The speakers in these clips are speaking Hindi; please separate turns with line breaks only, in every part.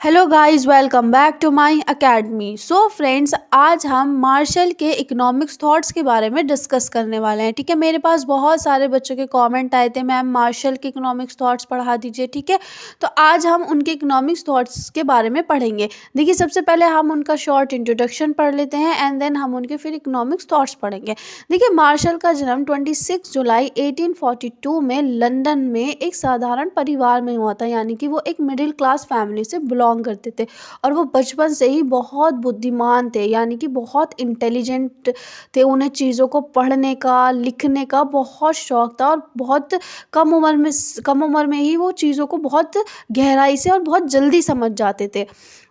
Hello guys, welcome back to my academy. So friends, आज हम मार्शल के इकोनॉमिक्स थॉट्स के बारे में डिस्कस करने वाले हैं। ठीक है, मेरे पास बहुत सारे बच्चों के कमेंट आए थे, मैम मार्शल के इकोनॉमिक्स थॉट्स पढ़ा दीजिए। ठीक है, तो आज हम उनके इकोनॉमिक्स थॉट्स के बारे में पढ़ेंगे। देखिए, सबसे पहले हम उनका शॉर्ट इंट्रोडक्शन पढ़ लेते हैं एंड देन हम उनके फिर इकोनॉमिक्स थॉट्स पढ़ेंगे। देखिए, मार्शल का जन्म 26 जुलाई 1842 में लंदन में एक साधारण परिवार में हुआ था, यानी कि वो एक मिडिल क्लास फैमिली से बिलोंग करते थे। और वो बचपन से ही बहुत बुद्धिमान थे, यानी कि बहुत इंटेलिजेंट थे। उन्हें चीज़ों को पढ़ने का, लिखने का बहुत शौक था और बहुत कम उम्र में ही वो चीज़ों को बहुत गहराई से और बहुत जल्दी समझ जाते थे।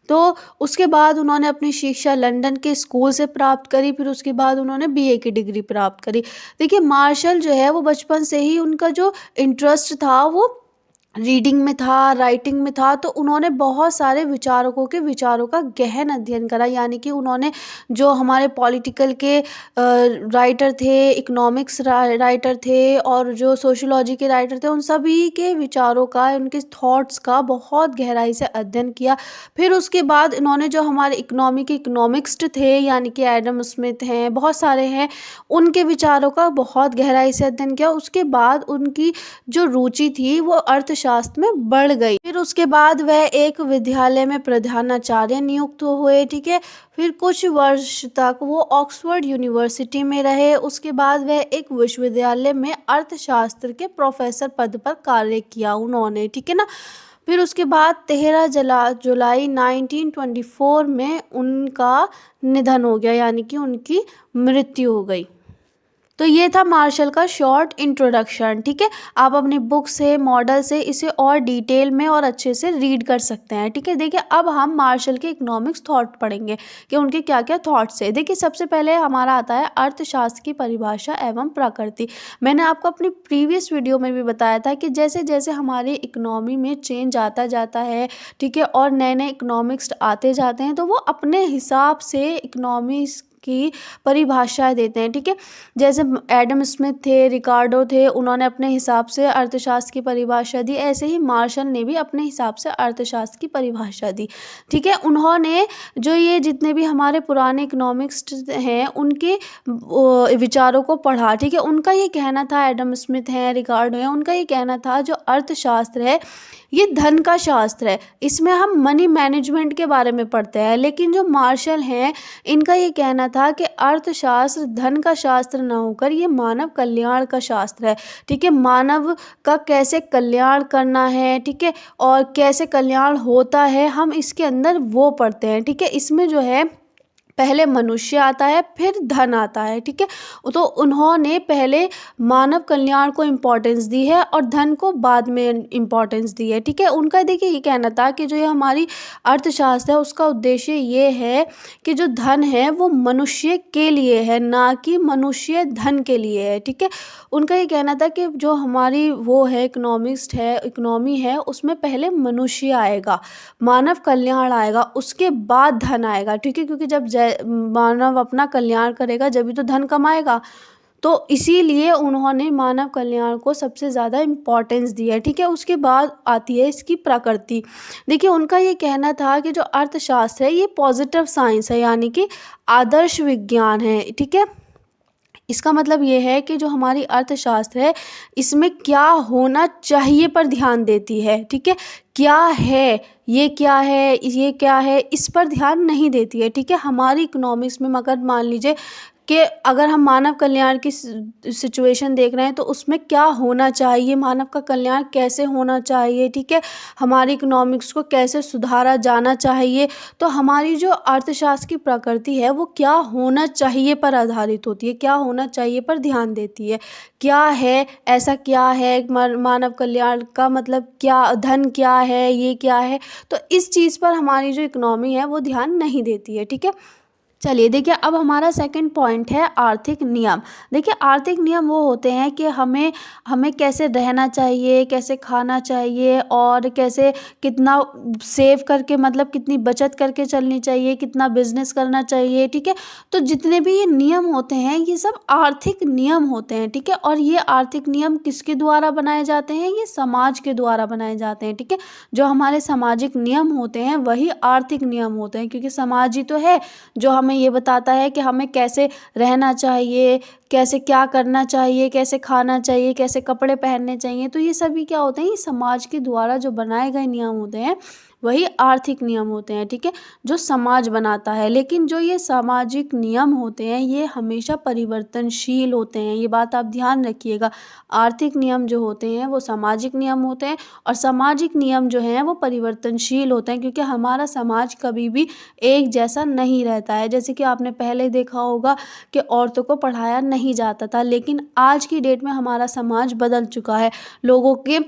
तो उसके बाद उन्होंने अपनी शिक्षा लंदन के स्कूल से प्राप्त करी, फिर उसके बाद उन्होंने बीए की डिग्री प्राप्त करी। देखिए, मार्शल जो है वो बचपन से ही उनका जो इंटरेस्ट था वो रीडिंग में था, राइटिंग में था। तो उन्होंने बहुत सारे विचारकों के विचारों का गहन अध्ययन करा, यानी कि उन्होंने जो हमारे पॉलिटिकल के राइटर थे, इकोनॉमिक्स राइटर थे और जो सोशियोलॉजी के राइटर थे, उन सभी के विचारों का, उनके थॉट्स का बहुत गहराई से अध्ययन किया। फिर उसके बाद इन्होंने जो हमारे इकोनॉमी के इकोनॉमिक्स्ट थे, यानी कि एडम स्मिथ हैं, बहुत सारे हैं, उनके विचारों का बहुत गहराई से अध्ययन किया। उसके बाद उनकी जो रुचि थी वो अर्थशास्त्र में बढ़ गई। फिर उसके बाद वह एक विद्यालय में प्रधानाचार्य नियुक्त हुए। ठीक है, फिर कुछ वर्ष तक वो ऑक्सफोर्ड यूनिवर्सिटी में रहे। उसके बाद वह एक विश्वविद्यालय में अर्थशास्त्र के प्रोफेसर पद पर कार्य किया उन्होंने। ठीक है ना। फिर उसके बाद 13 जुलाई 1924 में उनका निधन हो गया, यानी कि उनकी मृत्यु हो गई। तो ये था मार्शल का शॉर्ट इंट्रोडक्शन। ठीक है, आप अपनी बुक से, मॉडल से इसे और डिटेल में और अच्छे से रीड कर सकते हैं। ठीक है, देखिए अब हम मार्शल के इकोनॉमिक्स थॉट पढ़ेंगे कि उनके क्या क्या थॉट्स है। देखिए, सबसे पहले हमारा आता है अर्थशास्त्र की परिभाषा एवं प्रकृति। मैंने आपको अपनी प्रीवियस वीडियो में भी बताया था कि जैसे जैसे हमारी इकोनॉमी में चेंज आता जाता है, ठीक है, और नए नए इकोनॉमिक्स आते जाते हैं, तो वो अपने हिसाब से इकोनॉमिक्स की परिभाषाएं देते हैं। ठीक है, जैसे एडम स्मिथ थे, रिकार्डो थे, उन्होंने अपने हिसाब से अर्थशास्त्र की परिभाषा दी। ऐसे ही मार्शल ने भी अपने हिसाब से अर्थशास्त्र की परिभाषा दी। ठीक है, उन्होंने जो ये जितने भी हमारे पुराने इकोनॉमिक्स हैं उनके विचारों को पढ़ा। ठीक है, उनका ये कहना था, एडम स्मिथ हैं, रिकार्डो हैं, उनका ये कहना था जो अर्थशास्त्र है ये धन का शास्त्र है, इसमें हम मनी मैनेजमेंट के बारे में पढ़ते हैं। लेकिन जो मार्शल हैं, इनका ये कहना था कि अर्थशास्त्र धन का शास्त्र न होकर ये मानव कल्याण का शास्त्र है। ठीक है, मानव का कैसे कल्याण करना है, ठीक है, और कैसे कल्याण होता है, हम इसके अंदर वो पढ़ते हैं। ठीक है, इसमें जो है पहले मनुष्य आता है, फिर धन आता है। ठीक है, तो उन्होंने पहले मानव कल्याण को इम्पोर्टेंस दी है और धन को बाद में इम्पोर्टेंस दी है। ठीक है, उनका देखिए ये कहना था कि जो ये हमारी अर्थशास्त्र है उसका उद्देश्य ये है कि जो धन है वो मनुष्य के लिए है, ना कि मनुष्य धन के लिए है। ठीक है, उनका ये कहना था कि जो हमारी वो है इकोनॉमी है, उसमें पहले मनुष्य आएगा, मानव कल्याण आएगा, उसके बाद धन आएगा। ठीक है, क्योंकि जब मानव अपना कल्याण करेगा जब भी तो धन कमाएगा। तो इसीलिए उन्होंने मानव कल्याण को सबसे ज़्यादा इम्पोर्टेंस दी है। ठीक है, उसके बाद आती है इसकी प्रकृति। देखिए, उनका ये कहना था कि जो अर्थशास्त्र है ये पॉजिटिव साइंस है, यानी कि आदर्श विज्ञान है। ठीक है, इसका मतलब ये है कि जो हमारी अर्थशास्त्र है इसमें क्या होना चाहिए पर ध्यान देती है। ठीक है, क्या है, ये क्या है, ये क्या है, इस पर ध्यान नहीं देती है। ठीक है, हमारी इकोनॉमिक्स में मगर मान लीजिए कि अगर हम मानव कल्याण की सिचुएशन देख रहे हैं तो उसमें क्या होना चाहिए, मानव का कल्याण कैसे होना चाहिए, ठीक है, हमारी इकोनॉमिक्स को कैसे सुधारा जाना चाहिए, तो हमारी जो अर्थशास्त्र की प्रकृति है वो क्या होना चाहिए पर आधारित होती है, क्या होना चाहिए पर ध्यान देती है। क्या है, ऐसा क्या है, मानव कल्याण का मतलब क्या, धन क्या है, ये क्या है, तो इस चीज़ पर हमारी जो इकोनॉमी है वो ध्यान नहीं देती है। ठीक है, चलिए देखिए, अब हमारा सेकंड पॉइंट है आर्थिक नियम। देखिए, आर्थिक नियम वो होते हैं कि हमें हमें कैसे रहना चाहिए, कैसे खाना चाहिए और कैसे कितना सेव करके, मतलब कितनी बचत करके चलनी चाहिए, कितना बिजनेस करना चाहिए, ठीक है। तो जितने भी ये नियम होते हैं ये सब आर्थिक नियम होते हैं, ठीक है। और ये आर्थिक नियम किसके द्वारा बनाए जाते हैं? ये समाज के द्वारा बनाए जाते हैं, ठीक है। जो हमारे सामाजिक नियम होते हैं वही आर्थिक नियम होते हैं, क्योंकि समाज ही तो है जो हमें ये बताता है कि हमें कैसे रहना चाहिए, कैसे क्या करना चाहिए, कैसे खाना चाहिए, कैसे कपड़े पहनने चाहिए। तो ये सभी क्या होते हैं? ये समाज के द्वारा जो बनाए गए नियम होते हैं वही आर्थिक नियम होते हैं, ठीक है, जो समाज बनाता है। लेकिन जो ये सामाजिक नियम होते हैं ये हमेशा परिवर्तनशील होते हैं, ये बात आप ध्यान रखिएगा। आर्थिक नियम जो होते हैं वो सामाजिक नियम होते हैं और सामाजिक नियम जो हैं वो परिवर्तनशील होते हैं, क्योंकि हमारा समाज कभी भी एक जैसा नहीं रहता है। जैसे कि आपने पहले देखा होगा कि औरतों को पढ़ाया नहीं जाता था, लेकिन आज की डेट में हमारा समाज बदल चुका है। लोगों के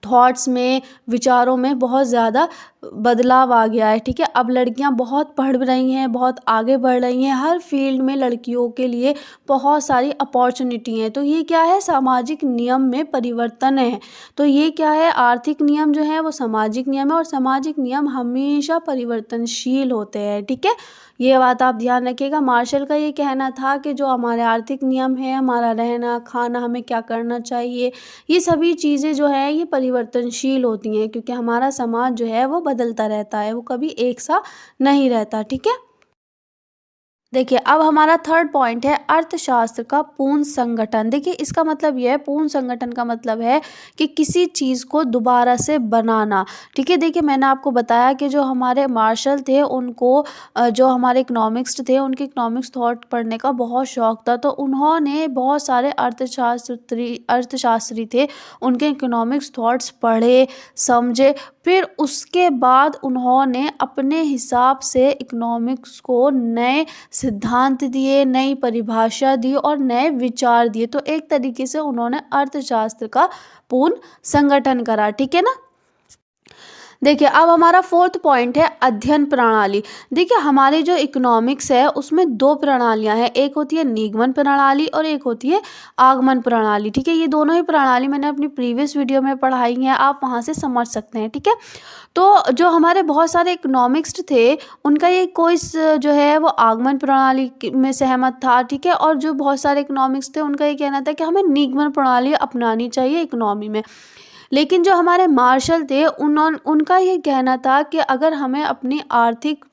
थॉट्स में, विचारों में बहुत ज़्यादा बदलाव आ गया है, ठीक है। अब लड़कियां बहुत पढ़ रही हैं, बहुत आगे बढ़ रही हैं, हर फील्ड में लड़कियों के लिए बहुत सारी अपॉर्चुनिटी हैं। तो ये क्या है? सामाजिक नियम में परिवर्तन है। तो ये क्या है? आर्थिक नियम जो है वो सामाजिक नियम है और सामाजिक नियम हमेशा परिवर्तनशील होते हैं, ठीक है। ये बात आप ध्यान रखिएगा। मार्शल का ये कहना था कि जो हमारे आर्थिक नियम है, हमारा रहना खाना, हमें क्या करना चाहिए, ये सभी चीज़ें जो है ये परिवर्तनशील होती हैं, क्योंकि हमारा समाज जो है वो बदलता रहता है, वो कभी एक सा नहीं रहता, ठीक है। देखिए, अब हमारा थर्ड पॉइंट है अर्थशास्त्र का पूर्ण संगठन। देखिए, इसका मतलब यह है, पूर्ण संगठन का मतलब है कि किसी चीज़ को दोबारा से बनाना, ठीक है। देखिए, मैंने आपको बताया कि जो हमारे मार्शल थे उनको जो हमारे इकोनॉमिक्स थे उनके इकोनॉमिक्स थॉट पढ़ने का बहुत शौक था। तो उन्होंने बहुत सारे अर्थशास्त्री थे, उनके इकोनॉमिक्स थॉट्स पढ़े, समझे, फिर उसके बाद उन्होंने अपने हिसाब से इकोनॉमिक्स को नए सिद्धांत दिए, नई परिभाषा दी और नए विचार दिए। तो एक तरीके से उन्होंने अर्थशास्त्र का पूर्ण संगठन करा, ठीक है ना। देखिए, अब हमारा फोर्थ पॉइंट है अध्ययन प्रणाली। देखिए, हमारी जो इकोनॉमिक्स है उसमें दो प्रणालियां हैं, एक होती है निगमन प्रणाली और एक होती है आगमन प्रणाली, ठीक है। ये दोनों ही प्रणाली मैंने अपनी प्रीवियस वीडियो में पढ़ाई है, आप वहां से समझ सकते हैं, ठीक है। तो जो हमारे बहुत सारे इकोनॉमिक्स थे उनका ये कोई जो है वो आगमन प्रणाली में सहमत था, ठीक है। और जो बहुत सारे इकोनॉमिक्स थे उनका ये कहना था कि हमें निगमन प्रणाली अपनानी चाहिए इकोनॉमी में। लेकिन जो हमारे मार्शल थे उनका ये कहना था कि अगर हमें अपनी आर्थिक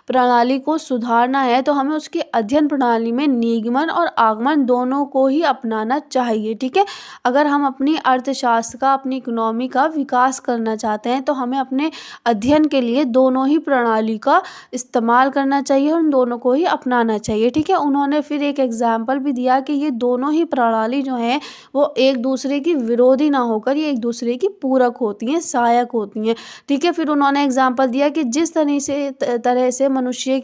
प्रणाली को सुधारना है तो हमें उसकी अध्ययन प्रणाली में निगमन और आगमन दोनों को ही अपनाना चाहिए, ठीक है। अगर हम अपनी अर्थशास्त्र का, अपनी इकोनॉमी का विकास करना चाहते हैं तो हमें अपने अध्ययन के लिए दोनों ही प्रणाली का इस्तेमाल करना चाहिए और उन दोनों को ही अपनाना चाहिए, ठीक है। उन्होंने फिर एक एग्जाम्पल भी दिया कि ये दोनों ही प्रणाली जो हैं वो एक दूसरे की विरोधी ना होकर ये एक दूसरे की पूरक होती हैं, सहायक होती हैं, ठीक है। फिर उन्होंने एग्जाम्पल दिया कि जिस तरह से मनुष्य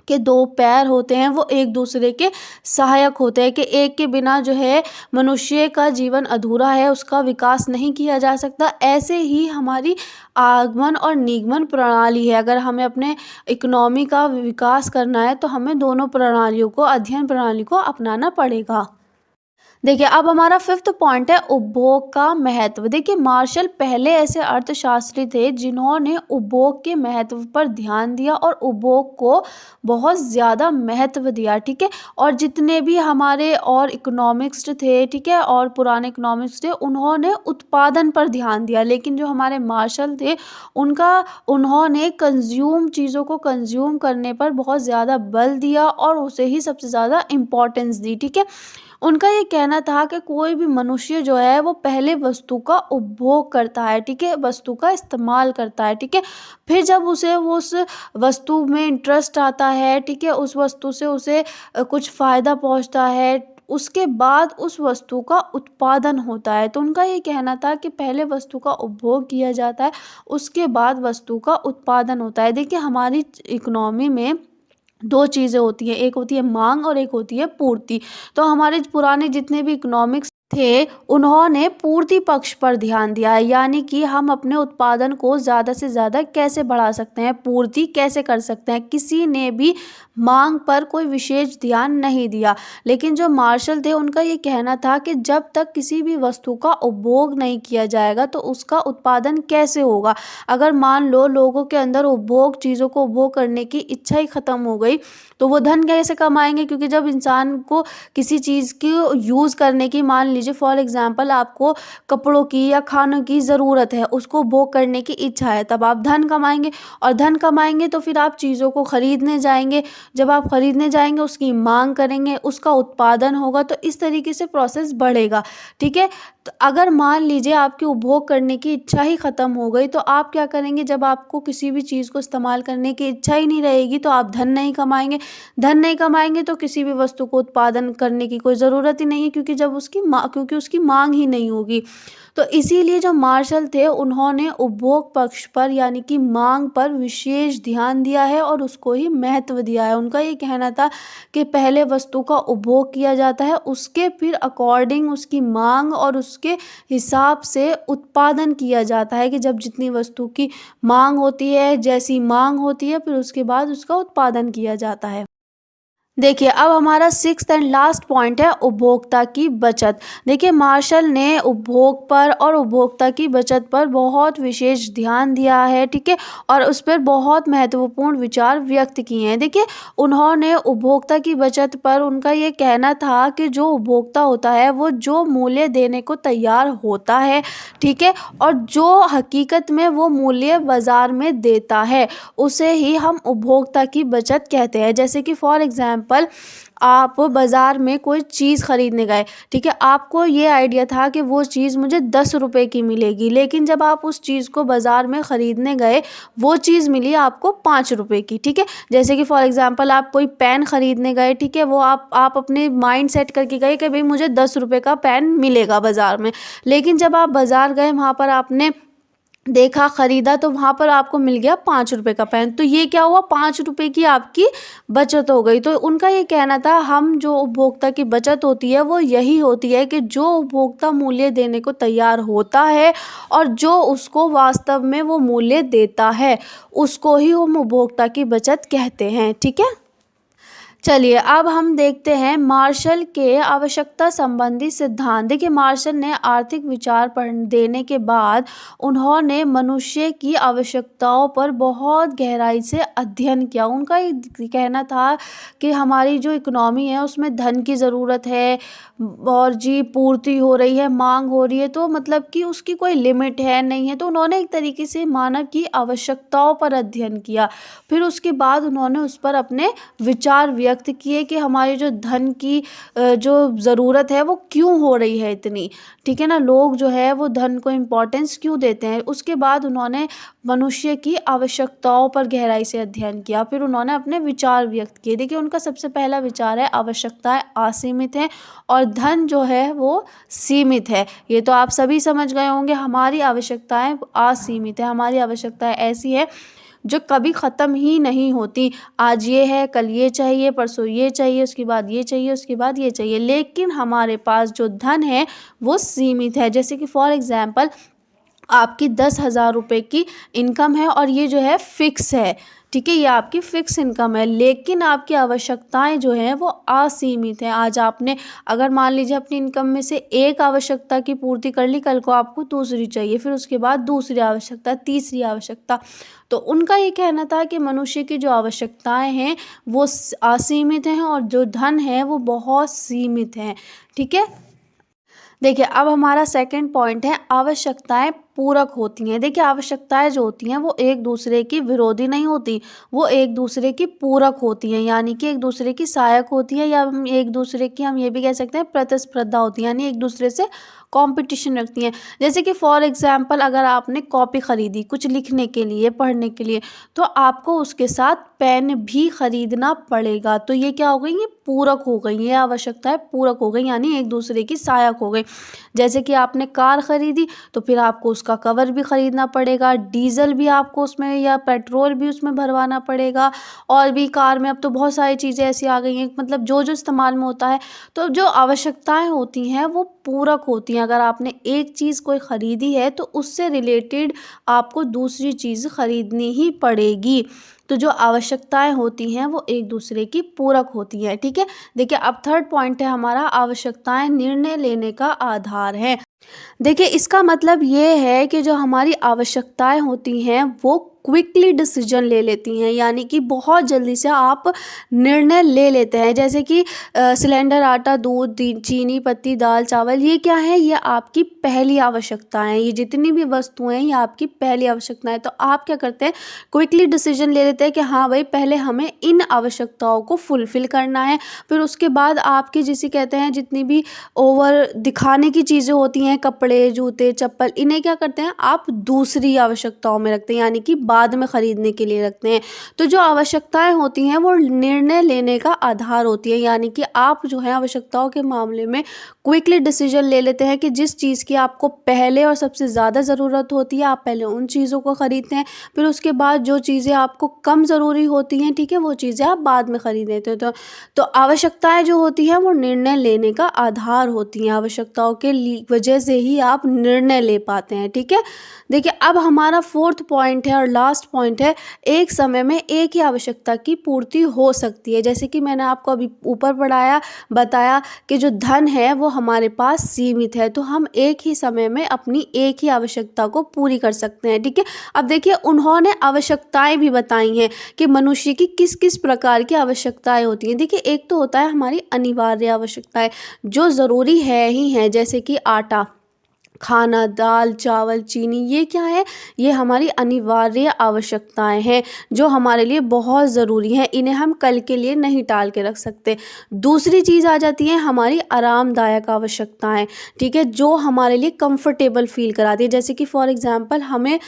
के दो पैर होते हैं वो एक दूसरे के सहायक होते हैं, कि एक के बिना जो है मनुष्य का जीवन अधूरा है, उसका विकास नहीं किया जा सकता। ऐसे ही हमारी आगमन और निगमन प्रणाली है, अगर हमें अपने इकोनॉमी का विकास करना है तो हमें दोनों प्रणालियों को, अध्ययन प्रणाली को अपनाना पड़ेगा। देखिए, अब हमारा फिफ्थ पॉइंट है उपभोग का महत्व। देखिए, मार्शल पहले ऐसे अर्थशास्त्री थे जिन्होंने उपभोग के महत्व पर ध्यान दिया और उपभोग को बहुत ज़्यादा महत्व दिया, ठीक है। और जितने भी हमारे और इकोनॉमिक्स थे, ठीक है, और पुराने इकोनॉमिक्स थे उन्होंने उत्पादन पर ध्यान दिया। लेकिन जो हमारे मार्शल थे उन्होंने चीज़ों को कंज्यूम करने पर बहुत ज़्यादा बल दिया और उसे ही सबसे ज़्यादा इम्पोर्टेंस दी, ठीक है। उनका ये कहना था कि कोई भी मनुष्य जो है वो पहले वस्तु का उपभोग करता है, ठीक है, वस्तु का इस्तेमाल करता है, ठीक है। फिर जब उसे वो उस वस्तु में इंटरेस्ट आता है, ठीक है, उस वस्तु से उसे कुछ फ़ायदा पहुंचता है, उसके बाद उस वस्तु का उत्पादन होता है। तो उनका ये कहना था कि पहले वस्तु का उपभोग किया जाता है, उसके बाद वस्तु का उत्पादन होता है। देखिए, हमारी इकोनॉमी में दो चीज़ें होती हैं, एक होती है मांग और एक होती है पूर्ति। तो हमारे पुराने जितने भी इकोनॉमिक्स थे, उन्होंने पूर्ति पक्ष पर ध्यान दिया है, यानी कि हम अपने उत्पादन को ज़्यादा से ज़्यादा कैसे बढ़ा सकते हैं, पूर्ति कैसे कर सकते हैं। किसी ने भी मांग पर कोई विशेष ध्यान नहीं दिया। लेकिन जो मार्शल थे उनका ये कहना था कि जब तक किसी भी वस्तु का उपभोग नहीं किया जाएगा तो उसका उत्पादन कैसे होगा। अगर मान लो लोगों के अंदर उपभोग, चीज़ों को उपभोग करने की इच्छा ही ख़त्म हो गई तो वो धन कैसे कमाएंगे, क्योंकि जब इंसान को किसी चीज़ की यूज़ करने की, मान लीजिए फॉर एग्जांपल आपको कपड़ों की या खानों की ज़रूरत है, उसको भोग करने की इच्छा है, तब आप धन कमाएंगे। और धन कमाएंगे तो फिर आप चीज़ों को खरीदने जाएंगे। जब आप खरीदने जाएंगे उसकी मांग करेंगे, उसका उत्पादन होगा, तो इस तरीके से प्रोसेस बढ़ेगा। ठीक है। तो अगर मान लीजिए आपकी उपभोग करने की इच्छा ही ख़त्म हो गई तो आप क्या करेंगे, जब आपको किसी भी चीज़ को इस्तेमाल करने की इच्छा ही नहीं रहेगी तो आप धन नहीं कमाएंगे। धन नहीं कमाएंगे तो किसी भी वस्तु को उत्पादन करने की कोई ज़रूरत ही नहीं है, क्योंकि उसकी मांग ही नहीं होगी। तो इसीलिए जो मार्शल थे उन्होंने उपभोग पक्ष पर, यानी कि मांग पर विशेष ध्यान दिया है और उसको ही महत्व दिया है। उनका ये कहना था कि पहले वस्तु का उपभोग किया जाता है, उसके फिर अकॉर्डिंग उसकी मांग और उसके हिसाब से उत्पादन किया जाता है, कि जब जितनी वस्तु की मांग होती है, जैसी मांग होती है, फिर उसके बाद उसका उत्पादन किया जाता है। देखिए, अब हमारा सिक्स्थ एंड लास्ट पॉइंट है उपभोक्ता की बचत। देखिए, मार्शल ने उपभोग पर और उपभोक्ता की बचत पर बहुत विशेष ध्यान दिया है, ठीक है, और उस पर बहुत महत्वपूर्ण विचार व्यक्त किए हैं। देखिए, उन्होंने उपभोक्ता की बचत पर उनका ये कहना था कि जो उपभोक्ता होता है वो जो मूल्य देने को तैयार होता है, ठीक है, और जो हकीकत में वो मूल्य बाज़ार में देता है, उसे ही हम उपभोक्ता की बचत कहते हैं। जैसे कि फॉर एग्जाम्पल आप बाज़ार में कोई चीज़ खरीदने गए, ठीक है, आपको ये आइडिया था कि वो चीज़ मुझे 10 रुपए की मिलेगी, लेकिन जब आप उस चीज़ को बाज़ार में ख़रीदने गए वो चीज़ मिली आपको 5 रुपए की, ठीक है। जैसे कि फॉर एग्जांपल आप कोई पेन ख़रीदने गए, ठीक है, वो आप अपने माइंड सेट करके गए कि भाई मुझे 10 रुपए का पेन मिलेगा बाज़ार में, लेकिन जब आप बाज़ार गए वहाँ पर आपने देखा, खरीदा, तो वहाँ पर आपको मिल गया 5 रुपए का पेन। तो ये क्या हुआ, 5 रुपए की आपकी बचत हो गई। तो उनका ये कहना था हम जो उपभोक्ता की बचत होती है वो यही होती है कि जो उपभोक्ता मूल्य देने को तैयार होता है और जो उसको वास्तव में वो मूल्य देता है, उसको ही हम उपभोक्ता की बचत कहते हैं। ठीक है। चलिए, अब हम देखते हैं मार्शल के आवश्यकता संबंधी सिद्धांत। देखिए, मार्शल ने आर्थिक विचार पढ़ देने के बाद उन्होंने मनुष्य की आवश्यकताओं पर बहुत गहराई से अध्ययन किया। उनका ये कहना था कि हमारी जो इकोनॉमी है उसमें धन की ज़रूरत है और जी पूर्ति हो रही है, मांग हो रही है, तो मतलब कि उसकी कोई लिमिट है नहीं है। तो उन्होंने एक तरीके से मानव की आवश्यकताओं पर अध्ययन किया। फिर उसके बाद उन्होंने उस पर अपने विचार व्यक्त किए कि हमारी जो धन की जो ज़रूरत है वो क्यों हो रही है इतनी, ठीक है ना, लोग जो है वो धन को इम्पोर्टेंस क्यों देते हैं। उसके बाद उन्होंने मनुष्य की आवश्यकताओं पर गहराई से अध्ययन किया, फिर उन्होंने अपने विचार व्यक्त किए। देखिए, उनका सबसे पहला विचार है आवश्यकताएं असीमित हैं और धन जो है वो सीमित है। ये तो आप सभी समझ गए होंगे, हमारी आवश्यकताएं असीमित है, हमारी आवश्यकताएं ऐसी है जो कभी ख़त्म ही नहीं होती। आज ये है, कल ये चाहिए, परसों ये चाहिए, उसके बाद ये चाहिए, उसके बाद ये चाहिए, लेकिन हमारे पास जो धन है वो सीमित है। जैसे कि फॉर एग्ज़ाम्पल आपकी 10,000 रुपये की इनकम है और ये जो है फिक्स है, ठीक है, ये आपकी फिक्स इनकम है, लेकिन आपकी आवश्यकताएं जो हैं वो असीमित हैं। आज आपने अगर मान लीजिए अपनी इनकम में से एक आवश्यकता की पूर्ति कर ली, कल को आपको दूसरी चाहिए, फिर उसके बाद दूसरी आवश्यकता, तीसरी आवश्यकता। तो उनका ये कहना था कि मनुष्य की जो आवश्यकताएं हैं वो असीमित हैं और जो धन है वो बहुत सीमित हैं। ठीक है। देखिए, अब हमारा सेकंड पॉइंट है आवश्यकताएं पूरक होती हैं। देखिए, आवश्यकताएं जो होती हैं वो एक दूसरे की विरोधी नहीं होती, वो एक दूसरे की पूरक होती हैं, यानी कि एक दूसरे की सहायक होती है, या हम एक दूसरे की, हम ये भी कह सकते हैं प्रतिस्पर्धा होती है, यानी एक दूसरे से कंपटीशन रखती हैं। जैसे कि फॉर एग्जांपल अगर आपने कॉपी ख़रीदी कुछ लिखने के लिए, पढ़ने के लिए, तो आपको उसके साथ पेन भी ख़रीदना पड़ेगा। तो ये क्या हो गई, ये पूरक हो गई, ये आवश्यकताएं पूरक हो गई, यानी एक दूसरे की सहायक हो गई। जैसे कि आपने कार ख़रीदी तो फिर आपको उसका कवर भी ख़रीदना पड़ेगा, डीजल भी आपको उसमें या पेट्रोल भी उसमें भरवाना पड़ेगा। और भी कार में अब तो बहुत सारी चीज़ें ऐसी आ गई हैं, मतलब जो जो इस्तेमाल में होता है। तो जो आवश्यकताएं होती हैं वो पूरक होती हैं। अगर आपने एक चीज़ कोई ख़रीदी है तो उससे रिलेटेड आपको दूसरी चीज़ ख़रीदनी ही पड़ेगी। तो जो आवश्यकताएं होती हैं वो एक दूसरे की पूरक होती हैं, ठीक है। देखिए अब थर्ड पॉइंट है हमारा, आवश्यकताएं निर्णय लेने का आधार है। देखिए इसका मतलब ये है कि जो हमारी आवश्यकताएं होती हैं वो क्विकली डिसीजन ले लेती हैं, यानी कि बहुत जल्दी से आप निर्णय ले लेते हैं। जैसे कि सिलेंडर, आटा, दूध, चीनी, पत्ती, दाल, चावल, ये क्या है, ये आपकी पहली आवश्यकताएं हैं। ये जितनी भी वस्तुएं हैं ये आपकी पहली आवश्यकताएं। तो आप क्या करते हैं, क्विकली डिसीजन ले लेते हैं कि हाँ भाई पहले हमें इन आवश्यकताओं को फुलफ़िल करना है। फिर उसके बाद आपकी जिसे कहते हैं जितनी भी ओवर दिखाने की चीज़ें होती हैं, कपड़े, जूते, चप्पल, इन्हें क्या करते हैं आप दूसरी आवश्यकताओं में रखते हैं, यानी कि बाद में ख़रीदने के लिए रखते हैं। तो जो आवश्यकताएं होती हैं वो निर्णय लेने का आधार होती है, यानी कि आप जो है आवश्यकताओं के मामले में क्विकली डिसीजन ले लेते हैं कि जिस चीज़ की आपको पहले और सबसे ज़्यादा ज़रूरत होती है आप पहले उन चीज़ों को ख़रीदते हैं। फिर उसके बाद जो चीज़ें आपको कम ज़रूरी होती हैं, ठीक है, वो चीज़ें आप बाद में ख़रीद लेते हैं। तो आवश्यकताएं जो होती हैं वो निर्णय लेने का आधार होती हैं। आवश्यकताओं के वजह से ही आप निर्णय ले पाते हैं, ठीक है। देखिए अब हमारा फोर्थ पॉइंट है और लास्ट पॉइंट है, एक समय में एक ही आवश्यकता की पूर्ति हो सकती है। जैसे कि मैंने आपको अभी ऊपर बताया कि जो धन है वो हमारे पास सीमित है, तो हम एक ही समय में अपनी एक ही आवश्यकता को पूरी कर सकते हैं, ठीक है। अब देखिए उन्होंने आवश्यकताएं भी बताई हैं कि मनुष्य की किस किस प्रकार की आवश्यकताएं होती हैं। देखिए एक तो होता है हमारी अनिवार्य आवश्यकताएं, जो ज़रूरी है ही हैं, जैसे कि आटा, खाना, दाल, चावल, चीनी, ये क्या है, ये हमारी अनिवार्य आवश्यकताएं हैं जो हमारे लिए बहुत ज़रूरी हैं, इन्हें हम कल के लिए नहीं टाल के रख सकते। दूसरी चीज़ आ जाती है हमारी आरामदायक आवश्यकताएं, ठीक है, जो हमारे लिए कंफर्टेबल फील कराती है। जैसे कि फॉर एग्जांपल हमें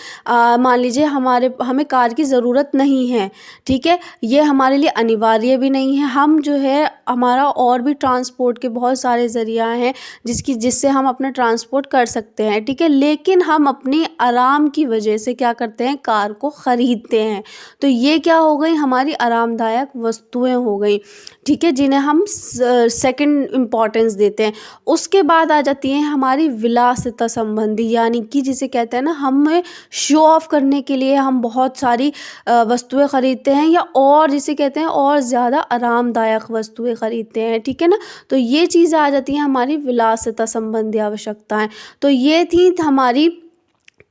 मान लीजिए हमें कार की ज़रूरत नहीं है, ठीक है, ये हमारे लिए अनिवार्य भी नहीं है। हम जो है हमारा और भी ट्रांसपोर्ट के बहुत सारे ज़रिया हैं जिससे हम अपना ट्रांसपोर्ट कर सकते हैं, ठीक है, लेकिन हम अपनी आराम की वजह से क्या करते हैं, कार को ख़रीदते हैं। तो ये क्या हो गई, हमारी आरामदायक वस्तुएं हो गई, ठीक है, जिन्हें हम सेकंड इम्पॉर्टेंस देते हैं। उसके बाद आ जाती है हमारी विलासिता संबंधी, यानी कि जिसे कहते हैं ना, हमें शो ऑफ करने के लिए हम बहुत सारी वस्तुएं ख़रीदते हैं, या और जिसे कहते हैं और ज़्यादा आरामदायक वस्तुएं ख़रीदते हैं, ठीक है ना। तो ये चीज़ें आ जाती हैं हमारी विलासिता संबंधी आवश्यकताएं। तो ये थी हमारी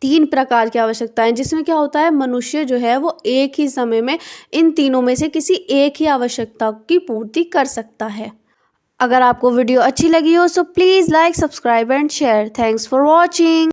3 प्रकार की आवश्यकताएं, जिसमें क्या होता है मनुष्य जो है वो एक ही समय में इन तीनों में से किसी एक ही आवश्यकता की पूर्ति कर सकता है। अगर आपको वीडियो अच्छी लगी हो so please like, subscribe and share. Thanks for watching.